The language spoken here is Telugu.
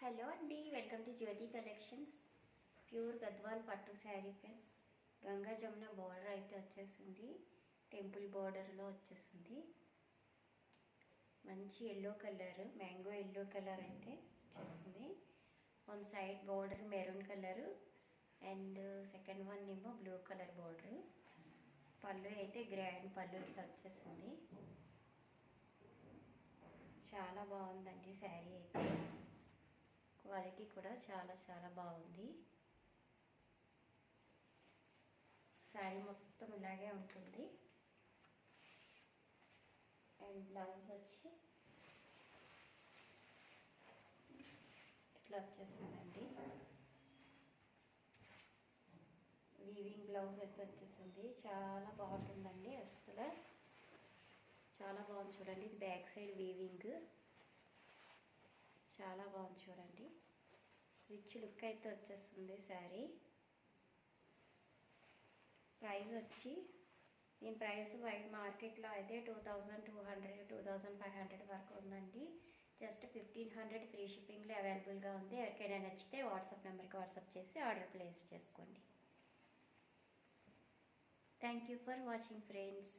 హలో అండి, welcome to Jyothi collections. Pure Gadwal పట్టు శారీ ఫ్రెండ్స్. గంగా జమున బార్డర్ అయితే వచ్చేసింది, టెంపుల్ బార్డర్లో వచ్చేసింది. మంచి yellow colour, mango yellow colour అయితే వచ్చేసింది. One side border maroon colour and second one ఏమో బ్లూ కలర్ బార్డరు. పళ్ళు అయితే గ్రాండ్ పళ్ళు ఇట్లా వచ్చేసింది. చాలా బాగుందండి శారీ అయితే. క్వాలిటీ కూడా చాలా చాలా బాగుంది. శారీ మొత్తం ఇలాగే ఉంటుంది. అండ్ బ్లౌజ్ వచ్చి ఇట్లా వచ్చేసిందండి. వీవింగ్ బ్లౌజ్ అయితే వచ్చేసింది. చాలా బాగుంటుందండి, అసలు చాలా బాగుంది. చూడండి, ఇది బ్యాక్ సైడ్ వీవింగ్ చాలా బాగుంది. చూడండి, రిచ్ లుక్ అయితే వచ్చేస్తుంది శారీ. ప్రైస్ వచ్చి దీని ప్రైస్ బయట మార్కెట్లో అయితే 2200 2500 వరకు ఉందండి. జస్ట్ 1500 ఫ్రీ షిప్పింగ్లో అవైలబుల్గా ఉంది. ఎవరికైనా నచ్చితే వాట్సాప్ నెంబర్కి వాట్సాప్ చేసి ఆర్డర్ ప్లేస్ చేసుకోండి. Thank you for watching friends.